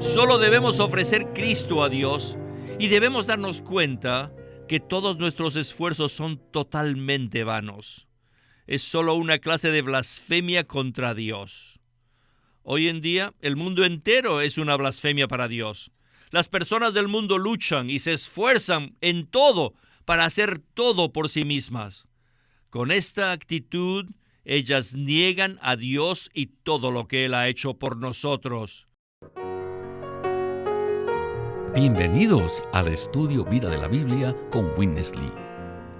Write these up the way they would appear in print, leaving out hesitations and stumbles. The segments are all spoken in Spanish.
Solo debemos ofrecer Cristo a Dios y debemos darnos cuenta que todos nuestros esfuerzos son totalmente vanos. Es solo una clase de blasfemia contra Dios. Hoy en día, el mundo entero es una blasfemia para Dios. Las personas del mundo luchan y se esfuerzan en todo para hacer todo por sí mismas. Con esta actitud, ellas niegan a Dios y todo lo que Él ha hecho por nosotros. Bienvenidos al Estudio Vida de la Biblia con Witness Lee.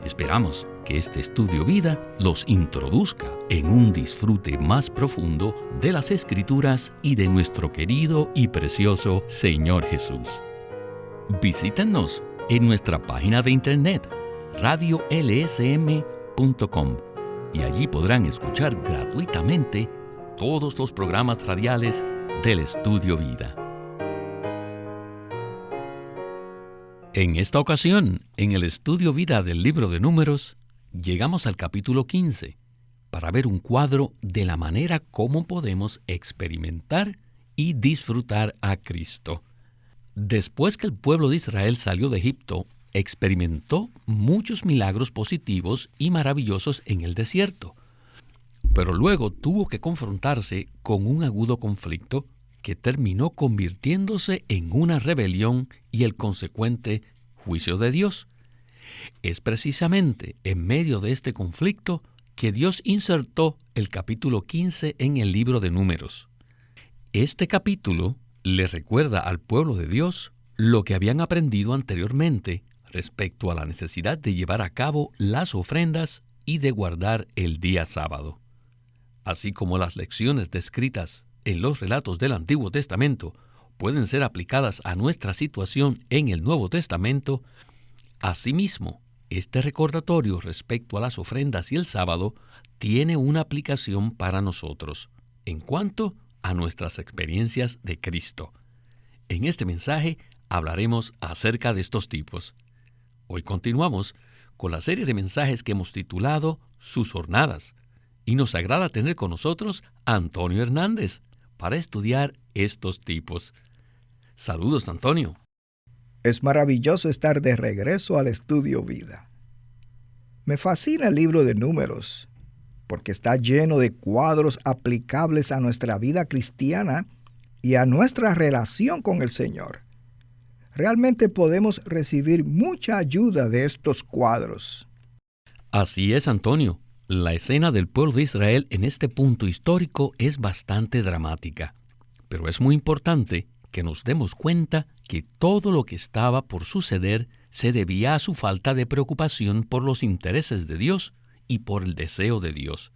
Esperamos que este Estudio Vida los introduzca en un disfrute más profundo de las Escrituras y de nuestro querido y precioso Señor Jesús. Visítenos en nuestra página de internet radiolsm.com y allí podrán escuchar gratuitamente todos los programas radiales del Estudio Vida. En esta ocasión, en el Estudio Vida del Libro de Números, llegamos al capítulo 15 para ver un cuadro de la manera como podemos experimentar y disfrutar a Cristo. Después que el pueblo de Israel salió de Egipto, experimentó muchos milagros positivos y maravillosos en el desierto, pero luego tuvo que confrontarse con un agudo conflicto que terminó convirtiéndose en una rebelión y el consecuente juicio de Dios. Es precisamente en medio de este conflicto que Dios insertó el capítulo 15 en el libro de Números. Este capítulo le recuerda al pueblo de Dios lo que habían aprendido anteriormente respecto a la necesidad de llevar a cabo las ofrendas y de guardar el día sábado. Así como las lecciones descritas en los relatos del Antiguo Testamento pueden ser aplicadas a nuestra situación en el Nuevo Testamento, asimismo, este recordatorio respecto a las ofrendas y el sábado tiene una aplicación para nosotros en cuanto a nuestras experiencias de Cristo. En este mensaje hablaremos acerca de estos tipos. Hoy continuamos con la serie de mensajes que hemos titulado Sus Jornadas, y nos agrada tener con nosotros a Antonio Hernández para estudiar estos tipos. Saludos, Antonio. Es maravilloso estar de regreso al Estudio Vida. Me fascina el libro de Números, porque está lleno de cuadros aplicables a nuestra vida cristiana y a nuestra relación con el Señor. Realmente podemos recibir mucha ayuda de estos cuadros. Así es, Antonio. La escena del pueblo de Israel en este punto histórico es bastante dramática, pero es muy importante que nos demos cuenta que todo lo que estaba por suceder se debía a su falta de preocupación por los intereses de Dios y por el deseo de Dios.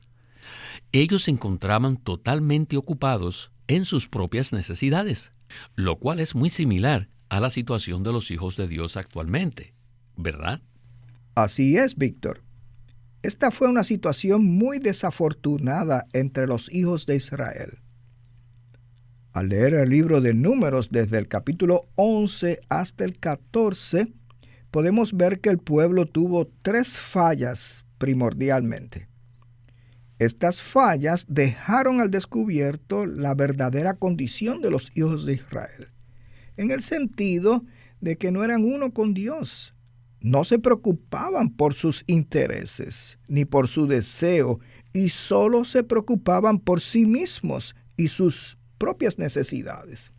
Ellos se encontraban totalmente ocupados en sus propias necesidades, lo cual es muy similar a la situación de los hijos de Dios actualmente, ¿verdad? Así es, Víctor. Esta fue una situación muy desafortunada entre los hijos de Israel. Al leer el libro de Números desde el capítulo 11 hasta el 14, podemos ver que el pueblo tuvo 3 fallas primordialmente. Estas fallas dejaron al descubierto la verdadera condición de los hijos de Israel, en el sentido de que no eran uno con Dios. No se preocupaban por sus intereses ni por su deseo, y solo se preocupaban por sí mismos y sus propias necesidades.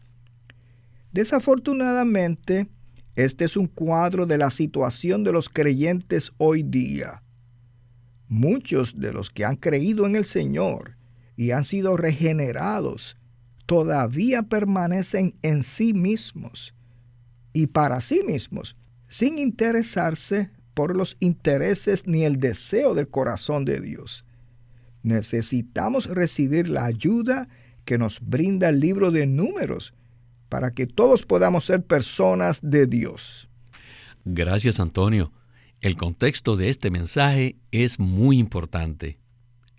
Desafortunadamente, este es un cuadro de la situación de los creyentes hoy día. Muchos de los que han creído en el Señor y han sido regenerados todavía permanecen en sí mismos y para sí mismos, sin interesarse por los intereses ni el deseo del corazón de Dios. Necesitamos recibir la ayuda que nos brinda el libro de Números para que todos podamos ser personas de Dios. Gracias, Antonio. El contexto de este mensaje es muy importante.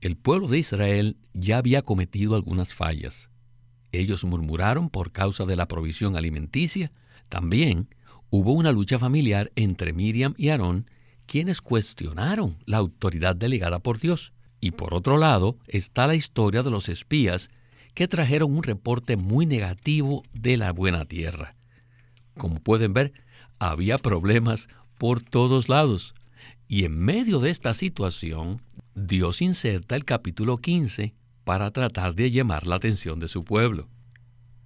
El pueblo de Israel ya había cometido algunas fallas. Ellos murmuraron por causa de la provisión alimenticia. También hubo una lucha familiar entre Miriam y Aarón, quienes cuestionaron la autoridad delegada por Dios. Y por otro lado está la historia de los espías que trajeron un reporte muy negativo de la buena tierra. Como pueden ver, había problemas por todos lados. Y en medio de esta situación, Dios inserta el capítulo 15 para tratar de llamar la atención de su pueblo.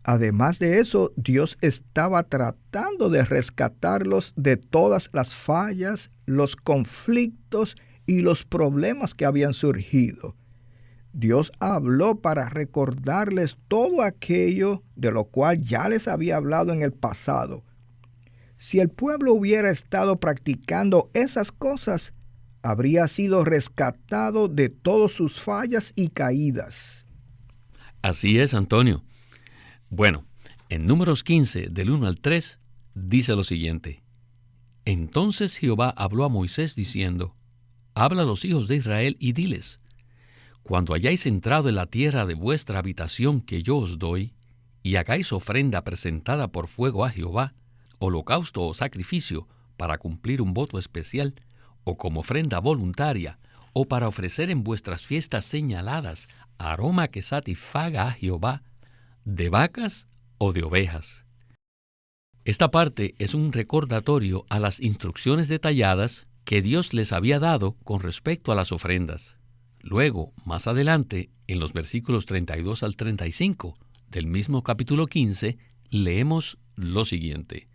Además de eso, Dios estaba tratando de rescatarlos de todas las fallas, los conflictos y los problemas que habían surgido. Dios habló para recordarles todo aquello de lo cual ya les había hablado en el pasado. Si el pueblo hubiera estado practicando esas cosas, habría sido rescatado de todas sus fallas y caídas. Así es, Antonio. Bueno, en Números 15, del 1 al 3, dice lo siguiente. Entonces Jehová habló a Moisés diciendo, habla a los hijos de Israel y diles, cuando hayáis entrado en la tierra de vuestra habitación que yo os doy, y hagáis ofrenda presentada por fuego a Jehová, holocausto o sacrificio para cumplir un voto especial, o como ofrenda voluntaria, o para ofrecer en vuestras fiestas señaladas aroma que satisfaga a Jehová, de vacas o de ovejas. Esta parte es un recordatorio a las instrucciones detalladas que Dios les había dado con respecto a las ofrendas. Luego, más adelante, en los versículos 32 al 35 del mismo capítulo 15, leemos lo siguiente.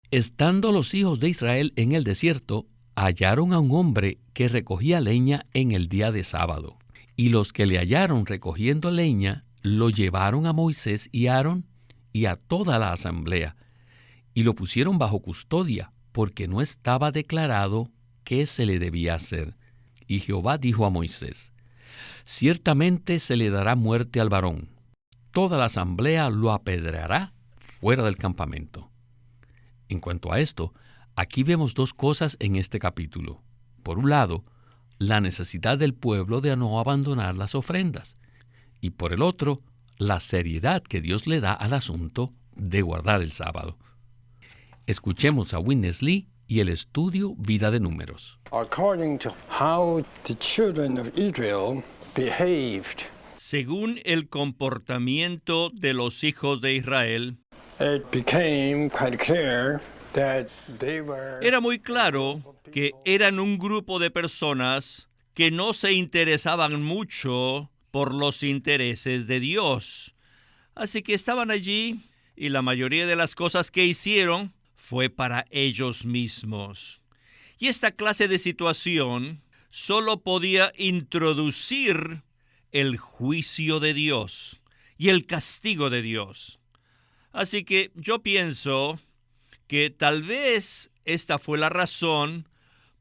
Estando los hijos de Israel en el desierto, hallaron a un hombre que recogía leña en el día de sábado. Y los que le hallaron recogiendo leña, lo llevaron a Moisés y a Aarón y a toda la asamblea, y lo pusieron bajo custodia, porque no estaba declarado qué se le debía hacer. Y Jehová dijo a Moisés, ciertamente se le dará muerte al varón. Toda la asamblea lo apedreará fuera del campamento. En cuanto a esto, aquí vemos dos cosas en este capítulo. Por un lado, la necesidad del pueblo de no abandonar las ofrendas. Y por el otro, la seriedad que Dios le da al asunto de guardar el sábado. Escuchemos a Witness Lee y el estudio Vida de Números. Según el comportamiento de los hijos de Israel, era muy claro que eran un grupo de personas que no se interesaban mucho por los intereses de Dios. Así que estaban allí y la mayoría de las cosas que hicieron fue para ellos mismos. Y esta clase de situación solo podía introducir el juicio de Dios y el castigo de Dios. Así que yo pienso que tal vez esta fue la razón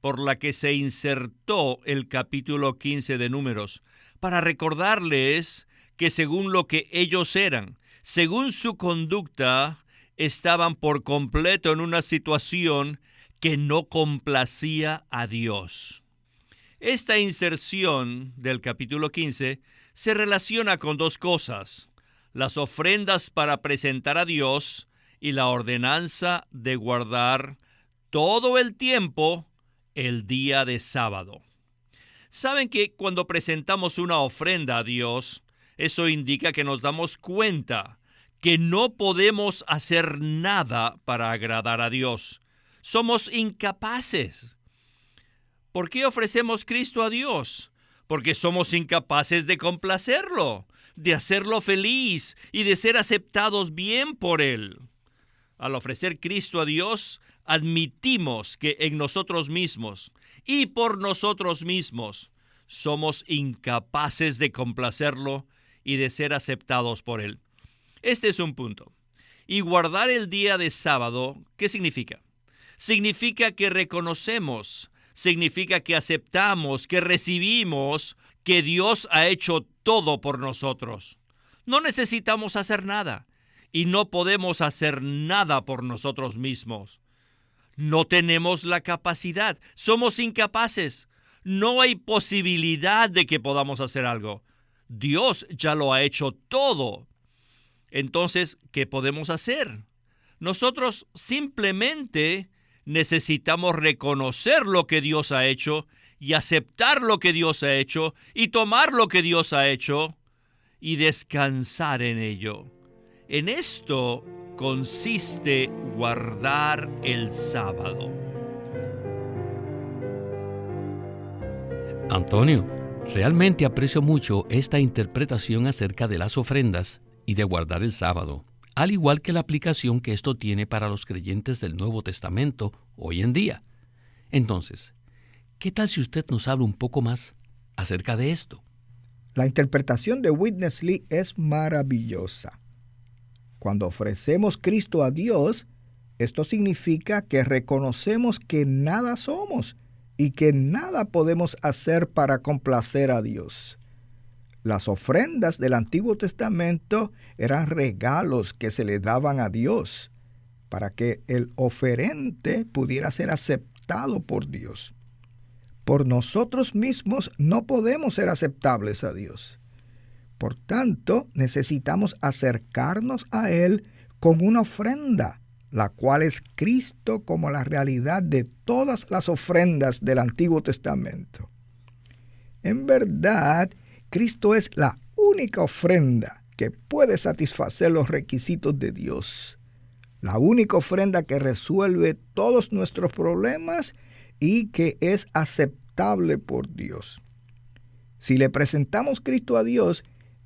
por la que se insertó el capítulo 15 de Números, para recordarles que según lo que ellos eran, según su conducta, estaban por completo en una situación que no complacía a Dios. Esta inserción del capítulo 15 se relaciona con dos cosas: las ofrendas para presentar a Dios y la ordenanza de guardar todo el tiempo el día de sábado. Saben que cuando presentamos una ofrenda a Dios, eso indica que nos damos cuenta que no podemos hacer nada para agradar a Dios. Somos incapaces. ¿Por qué ofrecemos Cristo a Dios? Porque somos incapaces de complacerlo, de hacerlo feliz y de ser aceptados bien por Él. Al ofrecer Cristo a Dios, admitimos que en nosotros mismos y por nosotros mismos somos incapaces de complacerlo y de ser aceptados por Él. Este es un punto. Y guardar el día de sábado, ¿qué significa? Significa que reconocemos, significa que aceptamos, que recibimos que Dios ha hecho todo por nosotros. No necesitamos hacer nada y no podemos hacer nada por nosotros mismos. No tenemos la capacidad, somos incapaces. No hay posibilidad de que podamos hacer algo. Dios ya lo ha hecho todo. Entonces, ¿qué podemos hacer? Nosotros simplemente necesitamos reconocer lo que Dios ha hecho y aceptar lo que Dios ha hecho y tomar lo que Dios ha hecho y descansar en ello. En esto consiste guardar el sábado. Antonio, realmente aprecio mucho esta interpretación acerca de las ofrendas y de guardar el sábado, al igual que la aplicación que esto tiene para los creyentes del Nuevo Testamento hoy en día. Entonces, ¿qué tal si usted nos habla un poco más acerca de esto? La interpretación de Witness Lee es maravillosa. Cuando ofrecemos Cristo a Dios, esto significa que reconocemos que nada somos y que nada podemos hacer para complacer a Dios. Las ofrendas del Antiguo Testamento eran regalos que se le daban a Dios para que el oferente pudiera ser aceptado por Dios. Por nosotros mismos no podemos ser aceptables a Dios. Por tanto, necesitamos acercarnos a Él con una ofrenda, la cual es Cristo como la realidad de todas las ofrendas del Antiguo Testamento. En verdad, Cristo es la única ofrenda que puede satisfacer los requisitos de Dios. La única ofrenda que resuelve todos nuestros problemas y que es aceptable por Dios. Si le presentamos Cristo a Dios,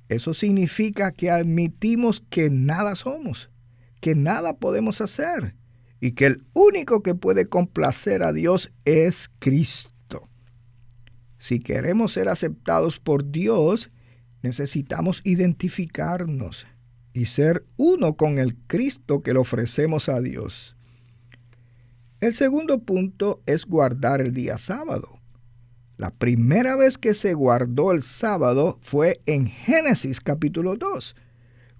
eso significa que admitimos que nada somos, que nada podemos hacer y que el único que puede complacer a Dios es Cristo. Si queremos ser aceptados por Dios, necesitamos identificarnos y ser uno con el Cristo que le ofrecemos a Dios. El segundo punto es guardar el día sábado. La primera vez que se guardó el sábado fue en Génesis capítulo 2,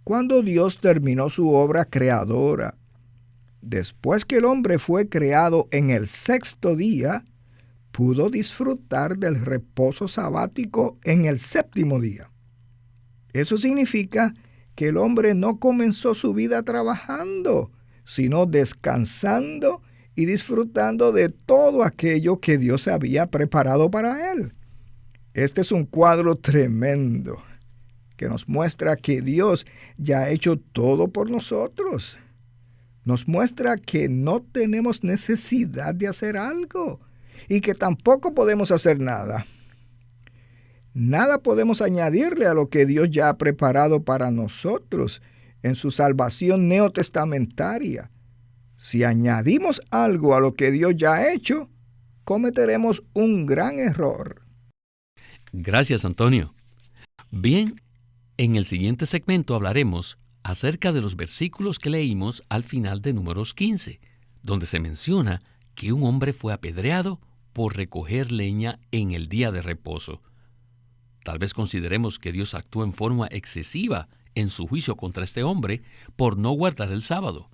cuando Dios terminó su obra creadora. Después que el hombre fue creado en el sexto día, pudo disfrutar del reposo sabático en el séptimo día. Eso significa que el hombre no comenzó su vida trabajando, sino descansando y disfrutando de todo aquello que Dios había preparado para él. Este es un cuadro tremendo que nos muestra que Dios ya ha hecho todo por nosotros. Nos muestra que no tenemos necesidad de hacer algo y que tampoco podemos hacer nada. Nada podemos añadirle a lo que Dios ya ha preparado para nosotros en su salvación neotestamentaria. Si añadimos algo a lo que Dios ya ha hecho, cometeremos un gran error. Gracias, Antonio. Bien, en el siguiente segmento hablaremos acerca de los versículos que leímos al final de Números 15, donde se menciona que un hombre fue apedreado por recoger leña en el día de reposo. Tal vez consideremos que Dios actuó en forma excesiva en su juicio contra este hombre por no guardar el sábado.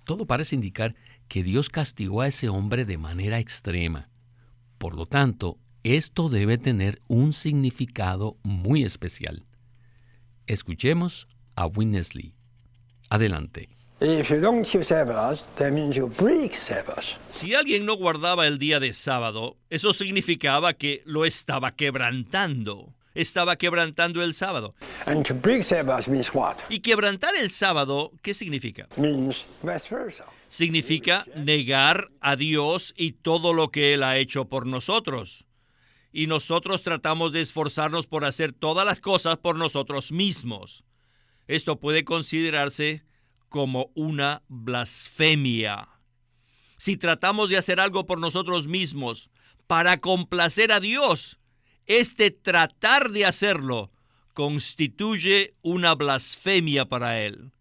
Todo parece indicar que Dios castigó a ese hombre de manera extrema. Por lo tanto, esto debe tener un significado muy especial. Escuchemos a Witness Lee. Adelante. Si alguien no guardaba el día de sábado, eso significaba que lo estaba quebrantando. Estaba quebrantando el sábado. And to break Sabbath means what? ¿Y quebrantar el sábado qué significa? Means vice versa. Significa negar a Dios y todo lo que Él ha hecho por nosotros. Y nosotros tratamos de esforzarnos por hacer todas las cosas por nosotros mismos. Esto puede considerarse como una blasfemia. Si tratamos de hacer algo por nosotros mismos para complacer a Dios, este tratar de hacerlo constituye una blasfemia para Él.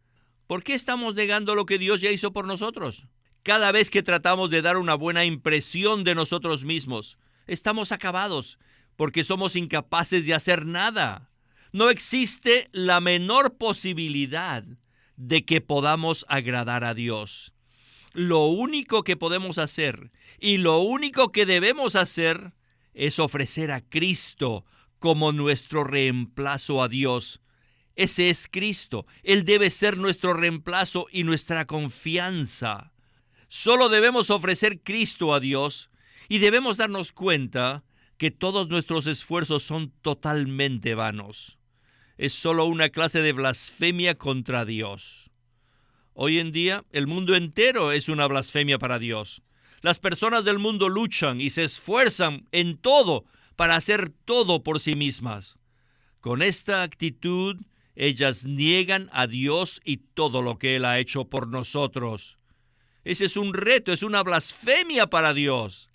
¿Por qué estamos negando lo que Dios ya hizo por nosotros? Cada vez que tratamos de dar una buena impresión de nosotros mismos, estamos acabados porque somos incapaces de hacer nada. No existe la menor posibilidad de que podamos agradar a Dios. Lo único que podemos hacer y lo único que debemos hacer es ofrecer a Cristo como nuestro reemplazo a Dios. Ese es Cristo. Él debe ser nuestro reemplazo y nuestra confianza. Solo debemos ofrecer Cristo a Dios y debemos darnos cuenta que todos nuestros esfuerzos son totalmente vanos. es solo una clase de blasfemia contra Dios. Hoy en día, el mundo entero es una blasfemia para Dios. Las personas del mundo luchan y se esfuerzan en todo para hacer todo por sí mismas. Con esta actitud, ellas niegan a Dios y todo lo que Él ha hecho por nosotros. Ese es un reto, es una blasfemia para Dios.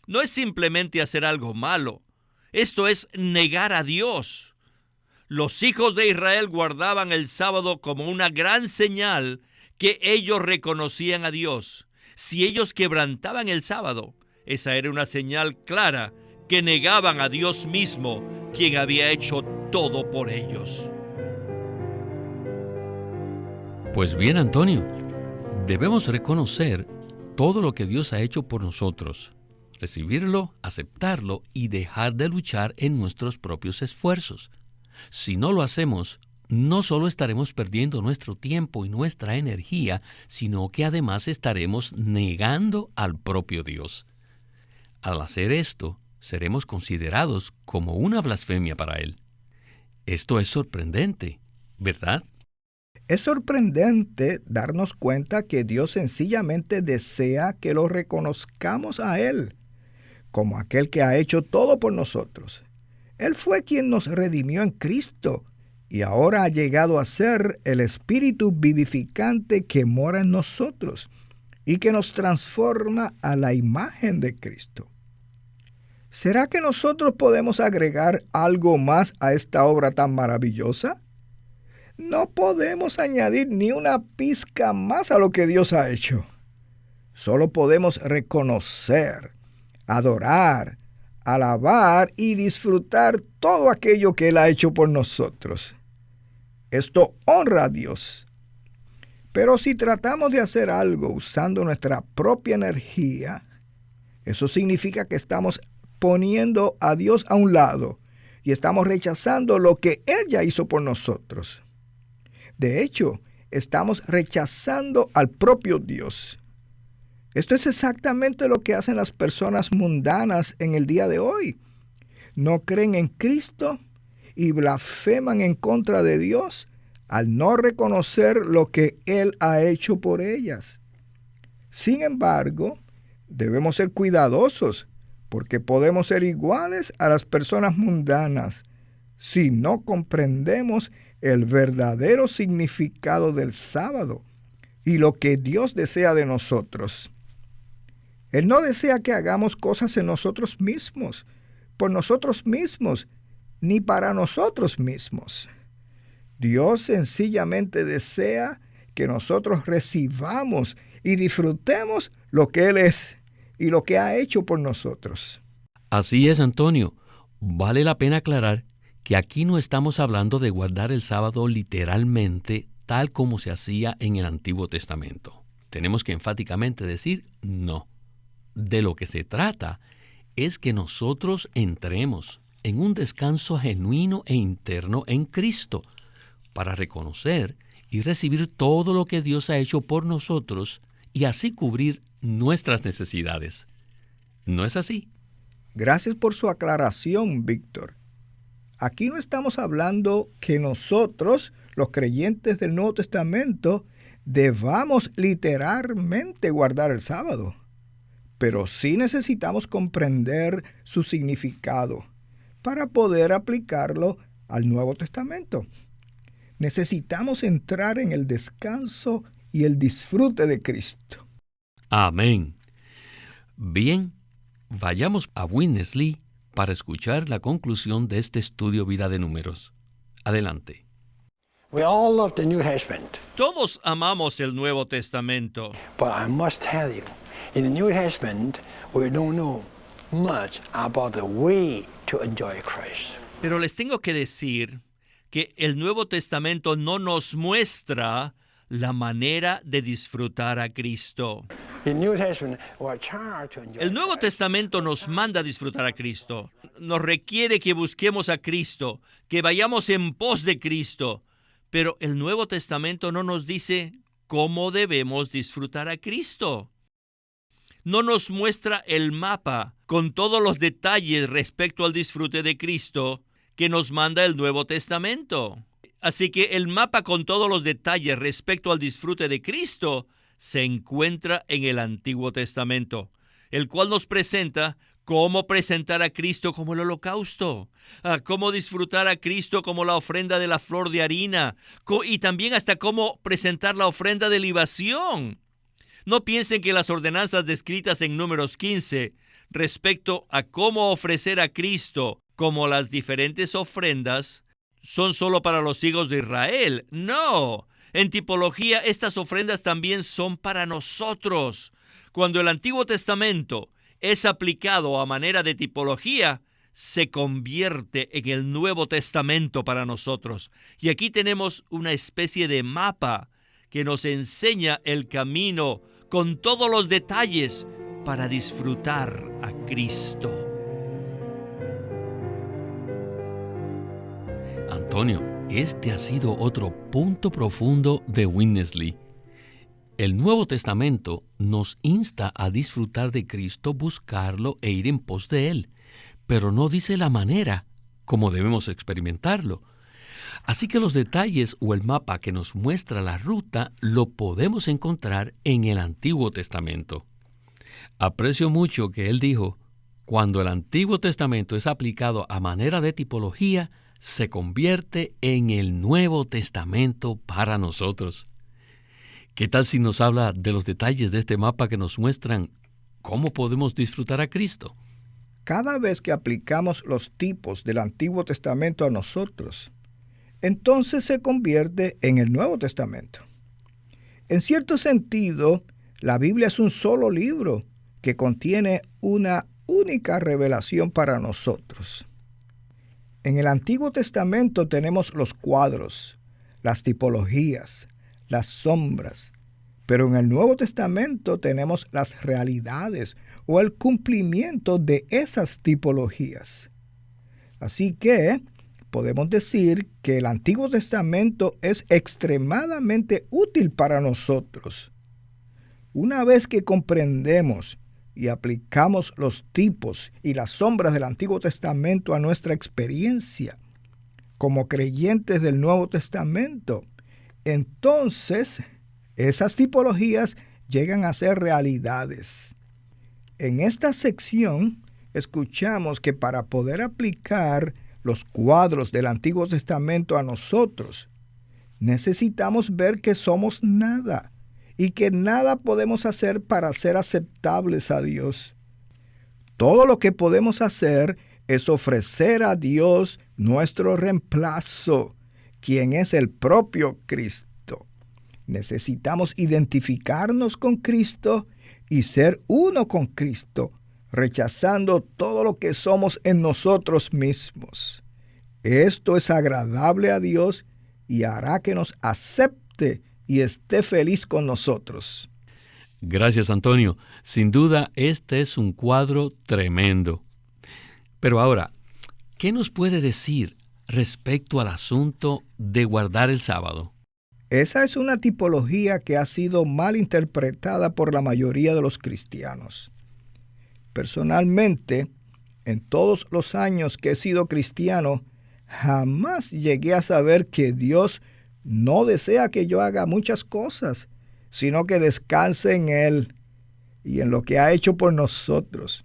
No es simplemente hacer algo malo. Esto es negar a Dios. Los hijos de Israel guardaban el sábado como una gran señal que ellos reconocían a Dios. Si ellos quebrantaban el sábado, esa era una señal clara que negaban a Dios mismo, quien había hecho todo por ellos. Pues bien, Antonio, debemos reconocer todo lo que Dios ha hecho por nosotros, recibirlo, aceptarlo y dejar de luchar en nuestros propios esfuerzos. Si no lo hacemos, no solo estaremos perdiendo nuestro tiempo y nuestra energía, sino que además estaremos negando al propio Dios. Al hacer esto, seremos considerados como una blasfemia para Él. Esto es sorprendente, ¿verdad? Es sorprendente darnos cuenta que Dios sencillamente desea que lo reconozcamos a Él, como aquel que ha hecho todo por nosotros. Él fue quien nos redimió en Cristo y ahora ha llegado a ser el Espíritu vivificante que mora en nosotros y que nos transforma a la imagen de Cristo. ¿Será que nosotros podemos agregar algo más a esta obra tan maravillosa? No podemos añadir ni una pizca más a lo que Dios ha hecho. Solo podemos reconocer, adorar, alabar y disfrutar todo aquello que Él ha hecho por nosotros. Esto honra a Dios. Pero si tratamos de hacer algo usando nuestra propia energía, eso significa que estamos poniendo a Dios a un lado y estamos rechazando lo que Él ya hizo por nosotros. De hecho, estamos rechazando al propio Dios. Esto es exactamente lo que hacen las personas mundanas en el día de hoy. No creen en Cristo y blasfeman en contra de Dios al no reconocer lo que Él ha hecho por ellas. Sin embargo, debemos ser cuidadosos porque podemos ser iguales a las personas mundanas si no comprendemos el verdadero significado del sábado y lo que Dios desea de nosotros. Él no desea que hagamos cosas en nosotros mismos, por nosotros mismos, ni para nosotros mismos. Dios sencillamente desea que nosotros recibamos y disfrutemos lo que Él es y lo que ha hecho por nosotros. Así es, Antonio. Vale la pena aclarar que aquí no estamos hablando de guardar el sábado literalmente tal como se hacía en el Antiguo Testamento. Tenemos que enfáticamente decir no. De lo que se trata es que nosotros entremos en un descanso genuino e interno en Cristo para reconocer y recibir todo lo que Dios ha hecho por nosotros y así cubrir nuestras necesidades. ¿No es así? Gracias por su aclaración, Víctor. Aquí no estamos hablando que nosotros, los creyentes del Nuevo Testamento, debamos literalmente guardar el sábado. Pero sí necesitamos comprender su significado para poder aplicarlo al Nuevo Testamento. Necesitamos entrar en el descanso y el disfrute de Cristo. Amén. Bien, vayamos a Witness Lee para escuchar la conclusión de este estudio Vida de Números. Adelante. We all love the New Testament, Todos amamos el Nuevo Testamento, but I must tell you, in the New Testament, we don't know much about the way to enjoy Christ. pero les tengo que decir que el Nuevo Testamento no nos muestra la manera de disfrutar a Cristo. In New Testament, we're charged to enjoy El Nuevo Christ. Testamento nos manda a disfrutar a Cristo. Nos requiere que busquemos a Cristo, que vayamos en pos de Cristo. Pero el Nuevo Testamento no nos dice cómo debemos disfrutar a Cristo. No nos muestra el mapa con todos los detalles respecto al disfrute de Cristo que nos manda el Nuevo Testamento. Así que el mapa con todos los detalles respecto al disfrute de Cristo se encuentra en el Antiguo Testamento, el cual nos presenta cómo presentar a Cristo como el holocausto, cómo disfrutar a Cristo como la ofrenda de la flor de harina, y también hasta cómo presentar la ofrenda de libación. No piensen que las ordenanzas descritas en Números 15 respecto a cómo ofrecer a Cristo como las diferentes ofrendas son solo para los hijos de Israel. No, en tipología estas ofrendas también son para nosotros. Cuando el Antiguo Testamento es aplicado a manera de tipología, se convierte en el Nuevo Testamento para nosotros. Y aquí tenemos una especie de mapa que nos enseña el camino con todos los detalles para disfrutar a Cristo. Antonio, este ha sido otro punto profundo de Witness Lee. El Nuevo Testamento nos insta a disfrutar de Cristo, buscarlo e ir en pos de Él, pero no dice la manera como debemos experimentarlo. Así que los detalles o el mapa que nos muestra la ruta lo podemos encontrar en el Antiguo Testamento. Aprecio mucho que él dijo, cuando el Antiguo Testamento es aplicado a manera de tipología, se convierte en el Nuevo Testamento para nosotros. ¿Qué tal si nos habla de los detalles de este mapa que nos muestran cómo podemos disfrutar a Cristo? Cada vez que aplicamos los tipos del Antiguo Testamento a nosotros, entonces se convierte en el Nuevo Testamento. En cierto sentido, la Biblia es un solo libro que contiene una única revelación para nosotros. En el Antiguo Testamento tenemos los cuadros, las tipologías, las sombras, pero en el Nuevo Testamento tenemos las realidades o el cumplimiento de esas tipologías. Así que podemos decir que el Antiguo Testamento es extremadamente útil para nosotros. Una vez que comprendemos y aplicamos los tipos y las sombras del Antiguo Testamento a nuestra experiencia como creyentes del Nuevo Testamento, entonces esas tipologías llegan a ser realidades. En esta sección escuchamos que para poder aplicar los cuadros del Antiguo Testamento a nosotros, necesitamos ver que somos nada y que nada podemos hacer para ser aceptables a Dios. Todo lo que podemos hacer es ofrecer a Dios nuestro reemplazo, quien es el propio Cristo. Necesitamos identificarnos con Cristo y ser uno con Cristo, rechazando todo lo que somos en nosotros mismos. Esto es agradable a Dios y hará que nos acepte y esté feliz con nosotros. Gracias, Antonio. Sin duda, este es un cuadro tremendo. Pero ahora, ¿qué nos puede decir respecto al asunto de guardar el sábado? Esa es una tipología que ha sido mal interpretada por la mayoría de los cristianos. Personalmente, en todos los años que he sido cristiano, jamás llegué a saber que Dios no desea que yo haga muchas cosas, sino que descanse en Él y en lo que ha hecho por nosotros.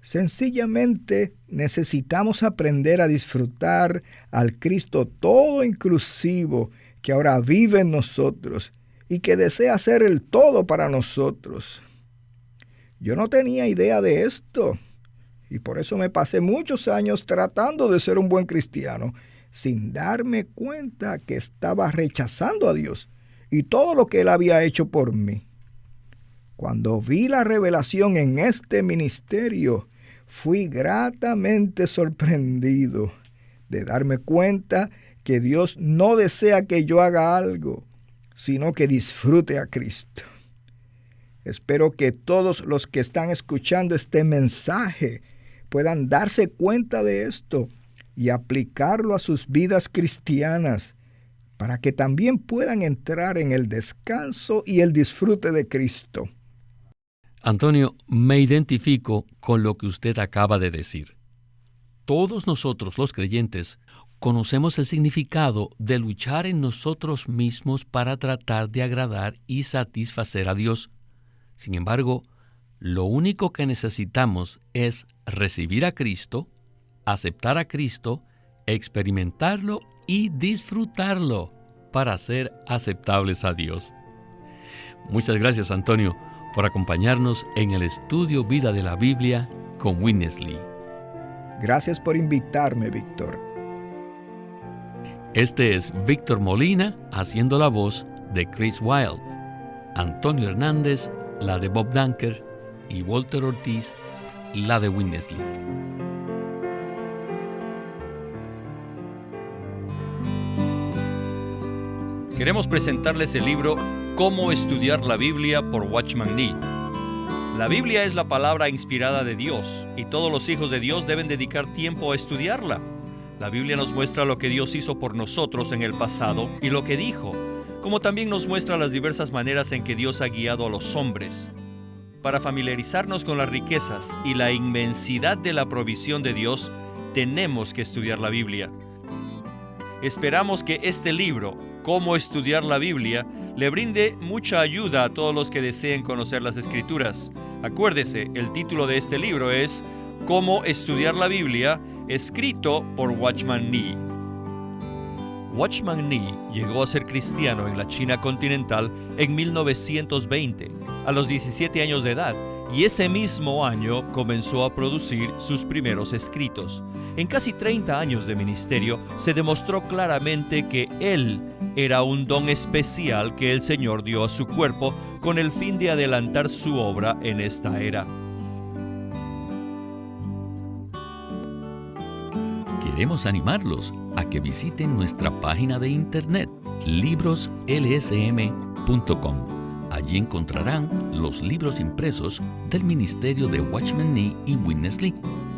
Sencillamente necesitamos aprender a disfrutar al Cristo todo inclusivo que ahora vive en nosotros y que desea ser el todo para nosotros. Yo no tenía idea de esto y por eso me pasé muchos años tratando de ser un buen cristiano, sin darme cuenta que estaba rechazando a Dios y todo lo que Él había hecho por mí. Cuando vi la revelación en este ministerio, fui gratamente sorprendido de darme cuenta que Dios no desea que yo haga algo, sino que disfrute a Cristo. Espero que todos los que están escuchando este mensaje puedan darse cuenta de esto y aplicarlo a sus vidas cristianas, para que también puedan entrar en el descanso y el disfrute de Cristo. Antonio, me identifico con lo que usted acaba de decir. Todos nosotros, los creyentes, conocemos el significado de luchar en nosotros mismos para tratar de agradar y satisfacer a Dios. Sin embargo, lo único que necesitamos es recibir a Cristo, aceptar a Cristo, experimentarlo y disfrutarlo para ser aceptables a Dios. Muchas gracias, Antonio, por acompañarnos en el estudio Vida de la Biblia con Witness Lee. Gracias por invitarme, Víctor. Este es Víctor Molina haciendo la voz de Chris Wilde, Antonio Hernández la de Bob Dunker y Walter Ortiz la de Witness Lee. Queremos presentarles el libro Cómo estudiar la Biblia por Watchman Nee. La Biblia es la palabra inspirada de Dios y todos los hijos de Dios deben dedicar tiempo a estudiarla. La Biblia nos muestra lo que Dios hizo por nosotros en el pasado y lo que dijo, como también nos muestra las diversas maneras en que Dios ha guiado a los hombres. Para familiarizarnos con las riquezas y la inmensidad de la provisión de Dios, tenemos que estudiar la Biblia. Esperamos que este libro, Cómo estudiar la Biblia, le brinde mucha ayuda a todos los que deseen conocer las Escrituras. Acuérdese, el título de este libro es Cómo estudiar la Biblia, escrito por Watchman Nee. Watchman Nee llegó a ser cristiano en la China continental en 1920, a los 17 años de edad, y ese mismo año comenzó a producir sus primeros escritos. En casi 30 años de ministerio, se demostró claramente que él era un don especial que el Señor dio a su cuerpo con el fin de adelantar su obra en esta era. Queremos animarlos a que visiten nuestra página de internet, libroslsm.com. Allí encontrarán los libros impresos del ministerio de Watchman Nee y Witness Lee,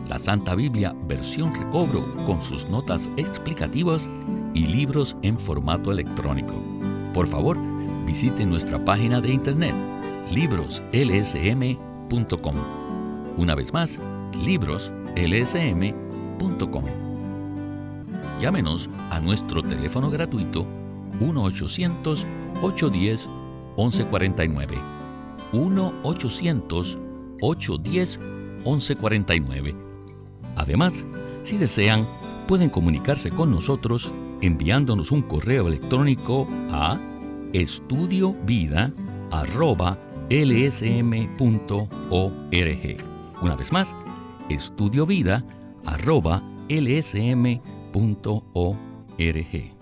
la Santa Biblia versión recobro con sus notas explicativas y libros en formato electrónico. Por favor, visiten nuestra página de internet, libroslsm.com. Una vez más, libroslsm.com. Llámenos a nuestro teléfono gratuito 1-800-810-1149. 1-800-810-1149. Además, si desean, pueden comunicarse con nosotros enviándonos un correo electrónico a estudiovida@lsm.org. Una vez más, estudiovida@lsm.org.